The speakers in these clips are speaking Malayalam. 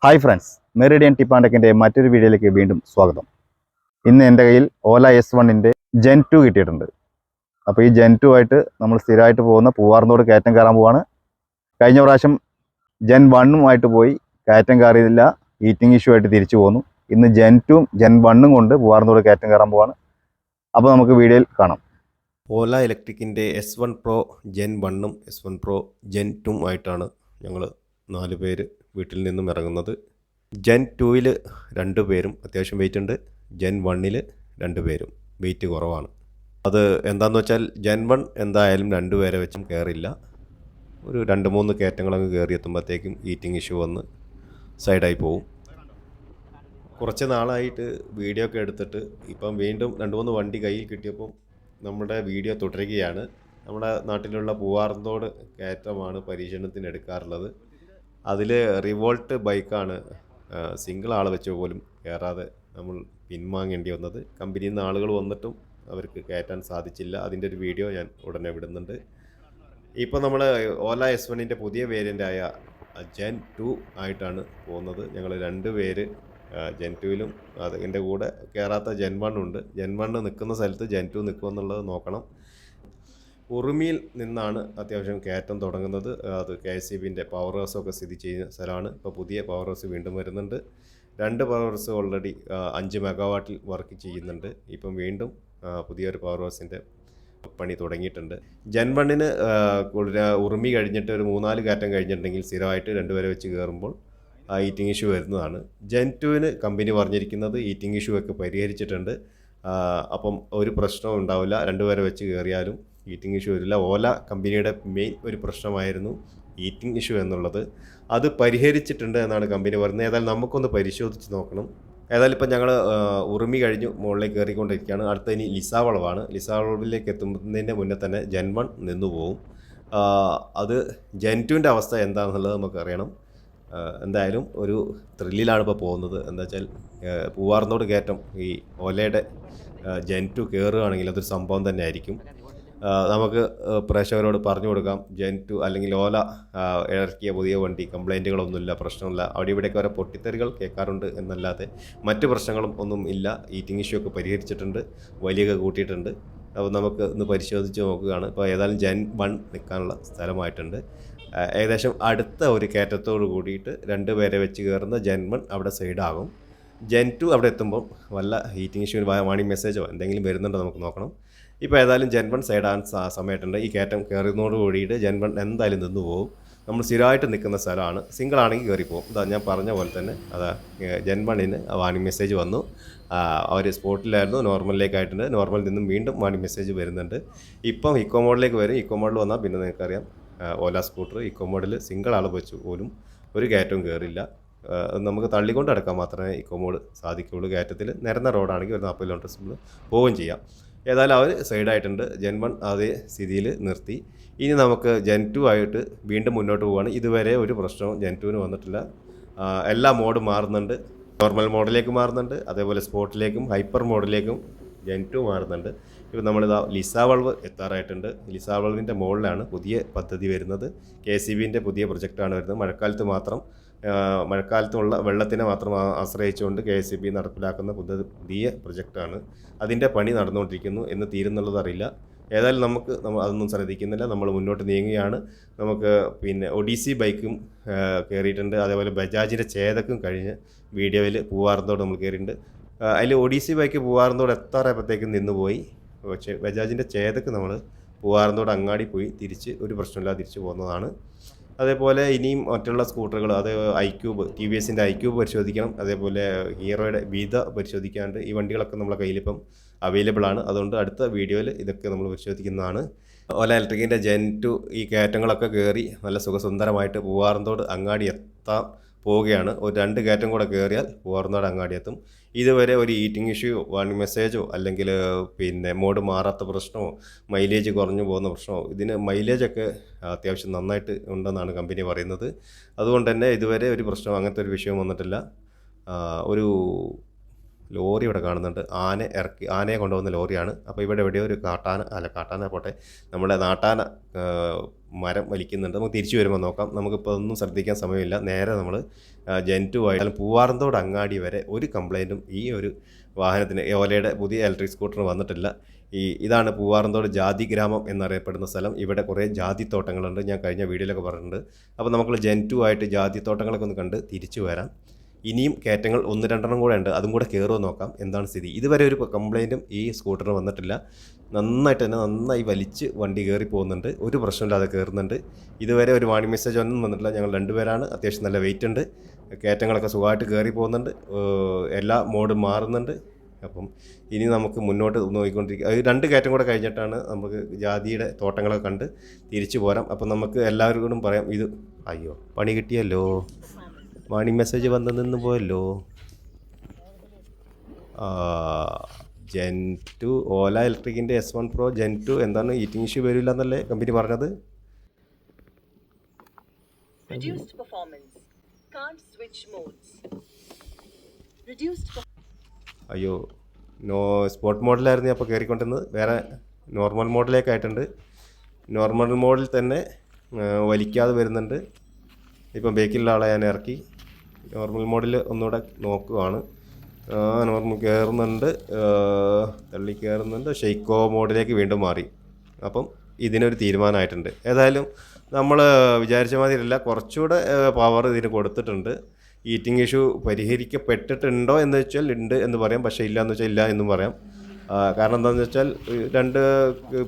ഹായ് ഫ്രണ്ട്സ്, മെറിഡിയൻ ടിപ്പാണ്ടക്കിൻ്റെ മറ്റൊരു വീഡിയോയിലേക്ക് വീണ്ടും സ്വാഗതം. ഇന്ന് എൻ്റെ കയ്യിൽ ഓല S1-ൻ്റെ Gen 2 കിട്ടിയിട്ടുണ്ട്. അപ്പോൾ ഈ Gen 2 ആയിട്ട് നമ്മൾ സ്ഥിരമായിട്ട് പോകുന്ന പൂവാർന്നോട് കയറ്റം കയറാൻ പോവാണ്. കഴിഞ്ഞ പ്രാവശ്യം Gen 1-ഉമായിട്ട് പോയി, കയറ്റം കയറിയില്ല, ഹീറ്റിംഗ് ഇഷ്യൂ ആയിട്ട് തിരിച്ചു പോന്നു. ഇന്ന് Gen 2-ഉം Gen 1-ഉം കൊണ്ട് പൂവാർന്നോട് കയറ്റം കയറാൻ പോവാണ്. അപ്പോൾ നമുക്ക് വീഡിയോയിൽ കാണാം. ഓല ഇലക്ട്രിക്കിൻ്റെ S1 Pro Gen 1-ഉം S1 Pro Gen 2-ഉം ആയിട്ടാണ് ഞങ്ങൾ 4 പേര് വീട്ടിൽ നിന്നും ഇറങ്ങുന്നത്. Gen 2-ൽ 2 പേരും അത്യാവശ്യം വെയിറ്റ് ഉണ്ട്. Gen 1-ൽ 2 പേരും വെയിറ്റ് കുറവാണ്. അത് എന്താണെന്ന് വെച്ചാൽ Gen 1 എന്തായാലും 2 പേരെ വെച്ചും കയറില്ല. ഒരു 2-3 കയറ്റങ്ങളങ്ങ് കയറി എത്തുമ്പോഴത്തേക്കും ഹീറ്റിംഗ് ഇഷ്യൂ വന്ന് സൈഡായി പോവും. കുറച്ച് നാളായിട്ട് വീഡിയോ ഒക്കെ എടുത്തിട്ട് ഇപ്പം വീണ്ടും 2-3 വണ്ടി കയ്യിൽ കിട്ടിയപ്പോൾ നമ്മുടെ വീഡിയോ തുടരുകയാണ്. നമ്മുടെ നാട്ടിലുള്ള പൂവാർന്തോട് കയറ്റമാണ് പരീക്ഷണത്തിന് എടുക്കാറുള്ളത്. അതിൽ റിവോൾട്ട് ബൈക്കാണ് സിംഗിൾ ആൾ വെച്ച് പോലും കയറാതെ നമ്മൾ പിൻവാങ്ങേണ്ടി വന്നത്. കമ്പനിയിൽ നിന്ന് ആളുകൾ വന്നിട്ടും അവർക്ക് കയറ്റാൻ സാധിച്ചില്ല. അതിൻ്റെ ഒരു വീഡിയോ ഞാൻ ഉടനെ വിടുന്നുണ്ട്. ഇപ്പോൾ നമ്മൾ ഓല S1-ൻ്റെ പുതിയ വേരിയൻ്റായ Gen 2 ആയിട്ടാണ് പോകുന്നത്. ഞങ്ങൾ 2 പേര് Gen 2-ലും അതിൻ്റെ കൂടെ കയറാത്ത Gen 1 ഉണ്ട്. Gen 1 നിൽക്കുന്ന സ്ഥലത്ത് Gen 2 നിൽക്കുമെന്നുള്ളത് നോക്കണം. ഉറുമിയിൽ നിന്നാണ് അത്യാവശ്യം കയറ്റം തുടങ്ങുന്നത്. അത് KSEBിൻ്റെ പവർ ഹൗസൊക്കെ സ്ഥിതി ചെയ്യുന്ന സ്ഥലമാണ്. ഇപ്പോൾ പുതിയ പവർ ഹൗസ് വീണ്ടും വരുന്നുണ്ട്. 2 പവർ ഹൗസ് ഓൾറെഡി 5 മെഗാവാട്ടിൽ വർക്ക് ചെയ്യുന്നുണ്ട്. ഇപ്പം വീണ്ടും പുതിയൊരു പവർ ഹൗസിൻ്റെ പണി തുടങ്ങിയിട്ടുണ്ട്. Gen 1-ന് ഉറുമി കഴിഞ്ഞിട്ട് ഒരു 3-4 കയറ്റം കഴിഞ്ഞിട്ടുണ്ടെങ്കിൽ സ്ഥിരമായിട്ട് 2 പേരെ വെച്ച് കയറുമ്പോൾ ഹീറ്റിംഗ് ഇഷ്യൂ വരുന്നതാണ്. Gen 2-ന് കമ്പനി പറഞ്ഞിരിക്കുന്നത് ഹീറ്റിംഗ് ഇഷ്യൂ ഒക്കെ പരിഹരിച്ചിട്ടുണ്ട്. അപ്പം ഒരു പ്രശ്നവും ഉണ്ടാവില്ല. 2 പേരെ വെച്ച് കയറിയാലും ഹീറ്റിംഗ് ഇഷ്യൂ വരില്ല. ഓല കമ്പനിയുടെ മെയിൻ ഒരു പ്രശ്നമായിരുന്നു ഹീറ്റിംഗ് ഇഷ്യൂ എന്നുള്ളത്. അത് പരിഹരിച്ചിട്ടുണ്ട് എന്നാണ് കമ്പനി പറയുന്നത്. ഏതായാലും നമുക്കൊന്ന് പരിശോധിച്ച് നോക്കണം. ഏതായാലും ഇപ്പം ഞങ്ങൾ ഉറുമി കഴിഞ്ഞു മുകളിലേക്ക് കയറിക്കൊണ്ടിരിക്കുകയാണ്. അടുത്ത ഇനി ലിസാ വളവാണ്. ലിസാ വളവിലേക്ക് എത്തുന്നതിൻ്റെ മുന്നേ തന്നെ Gen 1 നിന്നു പോവും. അത് Gen 2-ൻ്റെ അവസ്ഥ എന്താണെന്നുള്ളത് നമുക്കറിയണം. എന്തായാലും ഒരു ത്രില്ലിലാണ് ഇപ്പോൾ പോകുന്നത്. എന്താ വെച്ചാൽ പൂവാർന്നോട് കയറ്റം ഈ ഓലയുടെ Gen 2 കയറുകയാണെങ്കിൽ അതൊരു സംഭവം തന്നെ ആയിരിക്കും. നമുക്ക് പ്രേക്ഷകരോട് പറഞ്ഞു കൊടുക്കാം, Gen 2 അല്ലെങ്കിൽ ഓല ഇറക്കിയ പുതിയ വണ്ടി കംപ്ലൈൻറ്റുകളൊന്നുമില്ല, പ്രശ്നമില്ല. അവിടെ ഇവിടെയൊക്കെ ഓരോ പൊട്ടിത്തെറികൾ കേൾക്കാറുണ്ട് എന്നല്ലാതെ മറ്റ് പ്രശ്നങ്ങളും ഒന്നും ഇല്ല. ഹീറ്റിംഗ് ഇഷ്യൂ ഒക്കെ പരിഹരിച്ചിട്ടുണ്ട്, വലിയൊക്കെ കൂട്ടിയിട്ടുണ്ട്. അപ്പോൾ നമുക്ക് ഇന്ന് പരിശോധിച്ച് നോക്കുകയാണ്. ഇപ്പോൾ ഏതായാലും Gen 1 നിൽക്കാനുള്ള സ്ഥലമായിട്ടുണ്ട്. ഏകദേശം അടുത്ത ഒരു കയറ്റത്തോട് കൂടിയിട്ട് 2 പേരെ വെച്ച് കയറുന്ന Gen 1 അവിടെ സൈഡാകും. Gen 2 അവിടെ എത്തുമ്പോൾ വല്ല ഹീറ്റിംഗ് ഇഷ്യൂ വാണിംഗ് മെസ്സേജോ എന്തെങ്കിലും വരുന്നുണ്ടോ നമുക്ക് നോക്കണം. ഇപ്പോൾ ഏതായാലും Gen 1 സൈഡാകാൻ സമയമായിട്ടുണ്ട്. ഈ കയറ്റം കയറുന്നതോട് കൂടിയിട്ട് Gen 1 എന്തായാലും നിന്ന് പോകും. നമ്മൾ സ്ഥിരമായിട്ട് നിൽക്കുന്ന സ്ഥലമാണ്. സിംഗിൾ ആണെങ്കിൽ കയറിപ്പോവും. ഇതാ ഞാൻ പറഞ്ഞ പോലെ തന്നെ അതാ Gen 1-ന് വാണിംഗ് മെസ്സേജ് വന്നു. അവർ സ്പോട്ടിലായിരുന്നു, നോർമലിലേക്കായിട്ടുണ്ട്. നോർമലിൽ നിന്നും വീണ്ടും വാണിംഗ് മെസ്സേജ് വരുന്നുണ്ട്. ഇപ്പം ഇക്കോ മോഡിലേക്ക് വരും. ഇക്കോ മോഡിൽ വന്നാൽ പിന്നെ നിങ്ങൾക്കറിയാം, ഓല സ്കൂട്ടർ ഇക്കോ മോഡിൽ സിംഗിൾ ആൾ വെച്ച് പോലും ഒരു കയറ്റവും കയറില്ല. നമുക്ക് തള്ളിക്കൊണ്ട് അടക്കാൻ മാത്രമേ ഇക്കോ മോഡ് സാധിക്കുകയുള്ളൂ. കയറ്റത്തിൽ നിരന്ന റോഡാണെങ്കിൽ ഒരു 40 കിലോമീറ്റർ സ്പീഡിൽ പോവുകയും ചെയ്യാം. ഏതായാലും അവർ സൈഡായിട്ടുണ്ട്. Gen 1 അതേ സ്ഥിതിയിൽ നിർത്തി. ഇനി നമുക്ക് Gen 2 ആയിട്ട് വീണ്ടും മുന്നോട്ട് പോവുകയാണ്. ഇതുവരെ ഒരു പ്രശ്നവും Gen 2-ന് വന്നിട്ടില്ല. എല്ലാ മോഡും മാറുന്നുണ്ട്. നോർമൽ മോഡിലേക്ക് മാറുന്നുണ്ട്, അതേപോലെ സ്പോർട്ടിലേക്കും ഹൈപ്പർ മോഡിലേക്കും Gen 2 മാറുന്നുണ്ട്. ഇപ്പോൾ നമ്മളിതാ ലിസാ വളവ് എത്താറായിട്ടുണ്ട്. ലിസാ വളവിൻ്റെ മുകളിലാണ് പുതിയ പദ്ധതി വരുന്നത്. KSEBിൻ്റെ പുതിയ പ്രൊജക്റ്റാണ് വരുന്നത്. മഴക്കാലത്തുള്ള വെള്ളത്തിനെ മാത്രം ആശ്രയിച്ചുകൊണ്ട് KSEB നടപ്പിലാക്കുന്ന പുതിയ പ്രൊജക്റ്റാണ്. അതിൻ്റെ പണി നടന്നുകൊണ്ടിരിക്കുന്നു. എന്ന് തീരുന്നുള്ളത് അറിയില്ല. ഏതായാലും നമ്മൾ അതൊന്നും ശ്രദ്ധിക്കുന്നില്ല. നമ്മൾ മുന്നോട്ട് നീങ്ങുകയാണ്. നമുക്ക് പിന്നെ ഒഡീസി ബൈക്കും കയറിയിട്ടുണ്ട്. അതേപോലെ ബജാജിൻ്റെ ചേതക്കും കഴിഞ്ഞ് വീഡിയോയിൽ പൂവാർന്നോട് നമ്മൾ കയറിയിട്ടുണ്ട്. അതിൽ ഒഡീസി ബൈക്ക് പൂവാർന്നോട് എത്താറായപ്പോഴത്തേക്കും നിന്നുപോയി. പക്ഷേ ബജാജിൻ്റെ ചേതക്ക് നമ്മൾ പൂവാർന്നോട് അങ്ങാടി പോയി തിരിച്ച് ഒരു പ്രശ്നമില്ലാതെ തിരിച്ച് പോകുന്നതാണ്. അതേപോലെ ഇനിയും മറ്റുള്ള സ്കൂട്ടറുകൾ, അത് iQube, TVSൻ്റെ iQube പരിശോധിക്കണം. അതേപോലെ ഹീറോയുടെ വീത പരിശോധിക്കാണ്ട്. ഈ വണ്ടികളൊക്കെ നമ്മളെ കയ്യിലിപ്പം അവൈലബിൾ ആണ്. അതുകൊണ്ട് അടുത്ത വീഡിയോയിൽ ഇതൊക്കെ നമ്മൾ പരിശോധിക്കുന്നതാണ്. ഓല ഇലക്ട്രിക്കിൻ്റെ Gen 2 ഈ കയറ്റങ്ങളൊക്കെ കയറി നല്ല സുഖസുന്ദരമായിട്ട് പൂവാർന്നോട് അങ്ങാടി എത്താൻ പോവുകയാണ്. ഒരു 2 കയറ്റം കൂടെ കയറിയാൽ പൂവാർന്നോട് അങ്ങാടി എത്തും. ഇതുവരെ ഒരു ഹീറ്റിംഗ് ഇഷ്യൂ വാണിംഗ് മെസ്സേജോ അല്ലെങ്കിൽ പിന്നെ മോഡ് മാറാത്ത പ്രശ്നമോ മൈലേജ് കുറഞ്ഞു പോകുന്ന പ്രശ്നമോ, ഇതിന് മൈലേജൊക്കെ അത്യാവശ്യം നന്നായിട്ട് ഉണ്ടെന്നാണ് കമ്പനി പറയുന്നത്. അതുകൊണ്ട് തന്നെ ഇതുവരെ ഒരു പ്രശ്നം അങ്ങനത്തെ ഒരു വിഷയം വന്നിട്ടില്ല. ഒരു ലോറി ഇവിടെ കാണുന്നുണ്ട്. ആനയെ കൊണ്ടുപോകുന്ന ലോറിയാണ്. അപ്പോൾ ഇവിടെ എവിടെയോ ഒരു കാട്ടാന പോട്ടെ, നമ്മുടെ നാട്ടാന മരം വലിക്കുന്നുണ്ട്. നമുക്ക് തിരിച്ചു വരുമ്പോൾ നോക്കാം. നമുക്കിപ്പോൾ ഒന്നും ശ്രദ്ധിക്കാൻ സമയമില്ല. നേരെ നമ്മൾ ജെൻ2 ആയാലും പൂവാറന്തോട് അങ്ങാടി വരെ ഒരു കംപ്ലൈൻറ്റും ഈ ഒരു വാഹനത്തിന് ഓലയുടെ പുതിയ ഇലക്ട്രിക് സ്കൂട്ടറിന് വന്നിട്ടില്ല. ഇതാണ് പൂവാറന്തോട് ജാതി ഗ്രാമം എന്നറിയപ്പെടുന്ന സ്ഥലം. ഇവിടെ കുറേ ജാതിത്തോട്ടങ്ങളുണ്ട്. ഞാൻ കഴിഞ്ഞ വീഡിയോയിലൊക്കെ പറഞ്ഞിട്ടുണ്ട്. അപ്പോൾ നമുക്ക് ജെൻ2 ആയിട്ട് ജാതിത്തോട്ടങ്ങളൊക്കെ ഒന്ന് കണ്ട് തിരിച്ചു വരാം. ഇനിയും കയറ്റങ്ങൾ 1-2 കൂടെ ഉണ്ട്. അതും കൂടെ കയറുമോ നോക്കാം എന്താണ് സ്ഥിതി. ഇതുവരെ ഒരു കംപ്ലൈൻറ്റും ഈ സ്കൂട്ടറിന് വന്നിട്ടില്ല. നന്നായി വലിച്ച് വണ്ടി കയറി പോകുന്നുണ്ട്. ഒരു പ്രശ്നമില്ലാതെ കയറുന്നുണ്ട്. ഇതുവരെ ഒരു വാണിംഗ് മെസ്സേജ് ഒന്നും വന്നിട്ടില്ല. ഞങ്ങൾ 2 പേരാണ്. അത്യാവശ്യം നല്ല വെയിറ്റ് ഉണ്ട്. കയറ്റങ്ങളൊക്കെ സുഖമായിട്ട് കയറി പോകുന്നുണ്ട്. എല്ലാ മോഡും മാറുന്നുണ്ട്. അപ്പം ഇനി നമുക്ക് മുന്നോട്ട് നോക്കിക്കൊണ്ടിരിക്കുക. 2 കയറ്റം കൂടെ കഴിഞ്ഞിട്ടാണ് നമുക്ക് ജാതിയുടെ തോട്ടങ്ങളൊക്കെ കണ്ട് തിരിച്ചു പോരാം. അപ്പം നമുക്ക് എല്ലാവരോടും പറയാം, ഇത് അയ്യോ പണി കിട്ടിയല്ലോ, വാണിംഗ് മെസ്സേജ് വന്ന് നിന്ന് പോയല്ലോ. ജെൻ2 ഓല ഇലക്ട്രിക്കിൻ്റെ S1 Pro ജെൻ2 എന്താണ് ഹീറ്റിംഗ് ഇഷ്യൂ വരില്ല എന്നല്ലേ കമ്പനി പറഞ്ഞത്? Reduced performance. Can't switch modes. അയ്യോ, സ്പോർട്ട് മോഡലായിരുന്നു അപ്പോൾ കയറിക്കൊണ്ടിരുന്നത്. വേറെ നോർമൽ മോഡലേക്കായിട്ടുണ്ട്. നോർമൽ മോഡിൽ തന്നെ വലിക്കാതെ വരുന്നുണ്ട്. ഇപ്പം ബേക്കിലുള്ള ആളെ ഞാൻ ഇറക്കി നോർമൽ മോഡിൽ ഒന്നുകൂടെ നോക്കുകയാണ്. നോർമൽ കയറുന്നുണ്ട്, തള്ളി കയറുന്നുണ്ട്. ഷെയ്ക്കോ മോഡിലേക്ക് വീണ്ടും മാറി. അപ്പം ഇതിനൊരു തീരുമാനമായിട്ടുണ്ട്. ഏതായാലും നമ്മൾ വിചാരിച്ച മാതിരിയല്ല, കുറച്ചുകൂടെ പവർ ഇതിന് കൊടുത്തിട്ടുണ്ട്. ഹീറ്റിംഗ് ഇഷ്യൂ പരിഹരിക്കപ്പെട്ടിട്ടുണ്ടോ എന്ന് വെച്ചാൽ ഉണ്ട് എന്ന് പറയാം, പക്ഷേ ഇല്ല എന്ന് വെച്ചാൽ ഇല്ല എന്നും പറയാം. കാരണം എന്താണെന്ന് വെച്ചാൽ 2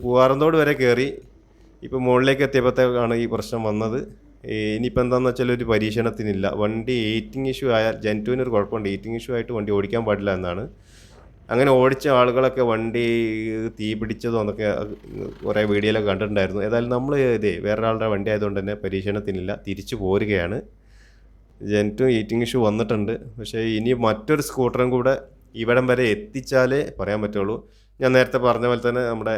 പൂവാറന്തോട് വരെ കയറി, ഇപ്പോൾ മുകളിലേക്ക് എത്തിയപ്പോഴത്തേക്കാണ് ഈ പ്രശ്നം വന്നത്. ഇനിയിപ്പോൾ എന്താണെന്ന് വെച്ചാൽ ഒരു പരീക്ഷണത്തിനില്ല. വണ്ടി ഹീറ്റിംഗ് ഇഷ്യൂ ആയാൽ ജെൻ2 ഒരു കുഴപ്പമുണ്ട്. ഹീറ്റിംഗ് ഇഷ്യൂ ആയിട്ട് വണ്ടി ഓടിക്കാൻ പാടില്ല എന്നാണ്. അങ്ങനെ ഓടിച്ച ആളുകളൊക്കെ വണ്ടി തീ പിടിച്ചതോ എന്നൊക്കെ കുറേ വീഡിയോയിലൊക്കെ കണ്ടിട്ടുണ്ടായിരുന്നു. ഏതായാലും നമ്മൾ വേറൊരാളുടെ വണ്ടി ആയതുകൊണ്ട് തന്നെ പരീക്ഷണത്തിനില്ല, തിരിച്ചു പോരുകയാണ്. ജെൻ2 ഹീറ്റിംഗ് ഇഷ്യൂ വന്നിട്ടുണ്ട്. പക്ഷേ ഇനി മറ്റൊരു സ്കൂട്ടറും കൂടെ ഇവിടം വരെ എത്തിച്ചാലേ പറയാൻ പറ്റുള്ളൂ. ഞാൻ നേരത്തെ പറഞ്ഞ പോലെ തന്നെ നമ്മുടെ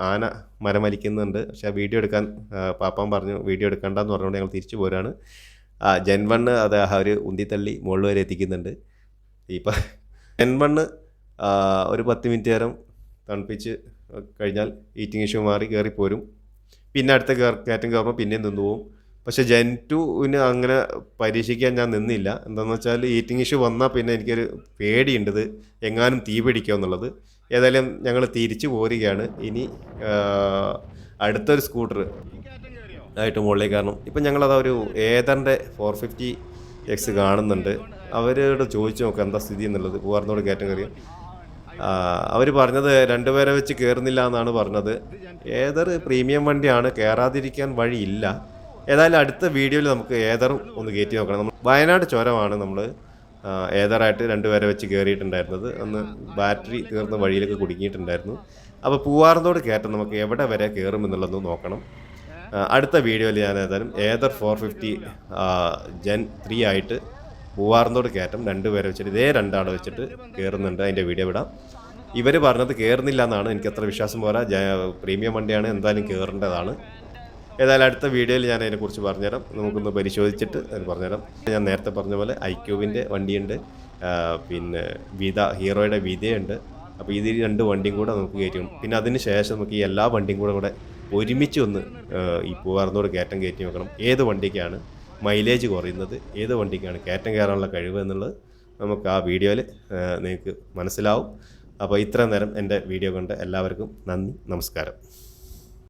ആന മരം വലിക്കുന്നുണ്ട്. പക്ഷേ ആ വീഡിയോ എടുക്കാൻ പാപ്പാൻ പറഞ്ഞു വീഡിയോ എടുക്കണ്ടെന്ന് പറഞ്ഞുകൊണ്ട് ഞങ്ങൾ തിരിച്ചു പോരാണ്. ജെൻ1 അത് ഒരു ഉന്തിത്തള്ളി മുകളിൽ വരെ എത്തിക്കുന്നുണ്ട്. ഇപ്പം ജെൻ1 ഒരു 10 മിനിറ്റ് നേരം തണുപ്പിച്ച് കഴിഞ്ഞാൽ ഹീറ്റിംഗ് ഇഷ്യൂ മാറി കയറിപ്പോരും. പിന്നെ അടുത്ത കയറ്റം കയറുമ്പോൾ പിന്നെയും നിന്ന് പോവും. പക്ഷേ ജെൻ2 അങ്ങനെ പരീക്ഷിക്കാൻ ഞാൻ നിന്നില്ല. എന്താണെന്ന് വെച്ചാൽ ഹീറ്റിംഗ് ഇഷ്യൂ വന്നാൽ പിന്നെ എനിക്കൊരു പേടിയുണ്ട്, ഇത് എങ്ങാനും തീ പിടിക്കുക എന്നുള്ളത്. ഏതായാലും ഞങ്ങൾ തിരിച്ചു പോരുകയാണ്. ഇനി അടുത്തൊരു സ്കൂട്ടർ ആയിട്ട് മുകളിലേക്ക് കാരണം ഇപ്പം ഞങ്ങളത് ഒരു ഏതറിൻ്റെ 450X കാണുന്നുണ്ട്. അവരോട് ചോദിച്ചു നോക്കാം എന്താ സ്ഥിതി എന്നുള്ളത്. പൂവാറന്തോട് കയറ്റം കയറിയ അവർ പറഞ്ഞത് 2 പേരെ വെച്ച് കയറുന്നില്ല എന്നാണ് പറഞ്ഞത്. ഏതർ പ്രീമിയം വണ്ടിയാണ്, കയറാതിരിക്കാൻ വഴിയില്ല. ഏതായാലും അടുത്ത വീഡിയോയിൽ നമുക്ക് ഏതറും ഒന്ന് കയറ്റി നോക്കണം. നമ്മൾ വയനാട് ചുരമാണ് നമ്മൾ ഏതറായിട്ട് 2 പേരെ വെച്ച് കയറിയിട്ടുണ്ടായിരുന്നത്. അന്ന് ബാറ്ററി തീർന്ന വഴിയിലൊക്കെ കുടുങ്ങിയിട്ടുണ്ടായിരുന്നു. അപ്പോൾ പൂവാറന്തോട് കയറ്റം നമുക്ക് എവിടെ വരെ കയറുമെന്നുള്ളതൊന്ന് നോക്കണം. അടുത്ത വീഡിയോയിൽ ഞാൻ ഏതായാലും ഏതർ 450 ജെൻ3 ആയിട്ട് പൂവാറന്തോട് കയറ്റം 2 പേരെ വെച്ചിട്ട് ഇതേ 2 ആളെ വെച്ചിട്ട് കയറുന്നുണ്ട്. അതിൻ്റെ വീഡിയോ വിടാം. ഇവർ പറഞ്ഞത് കയറുന്നില്ല എന്നാണ്. എനിക്കത്ര വിശ്വാസം പോരാ. പ്രീമിയം വണ്ടിയാണ്, എന്തായാലും കയറേണ്ടതാണ്. ഏതായാലും അടുത്ത വീഡിയോയിൽ ഞാൻ അതിനെക്കുറിച്ച് പറഞ്ഞുതരാം. നമുക്കൊന്ന് പരിശോധിച്ചിട്ട് അത് പറഞ്ഞുതരാം. ഞാൻ നേരത്തെ പറഞ്ഞ പോലെ iQBൻ്റെ വണ്ടിയുണ്ട്, ഹീറോയുടെ വിതയുണ്ട്. അപ്പോൾ ഇത് 2 വണ്ടിയും കൂടെ നമുക്ക് കയറ്റും. പിന്നെ അതിന് ശേഷം നമുക്ക് ഈ എല്ലാ വണ്ടിയും കൂടെ ഒരുമിച്ച് ഒന്ന് ഈ പൂവാറന്തോട് കയറ്റം കയറ്റി നോക്കണം. ഏത് വണ്ടിക്കാണ് മൈലേജ് കുറയുന്നത്, ഏത് വണ്ടിക്കാണ് കയറ്റം കയറാനുള്ള കഴിവ് എന്നുള്ളത് നമുക്ക് ആ വീഡിയോയിൽ നിങ്ങൾക്ക് മനസ്സിലാവും. അപ്പോൾ ഇത്ര നേരം എൻ്റെ വീഡിയോ കണ്ട എല്ലാവർക്കും നന്ദി, നമസ്കാരം.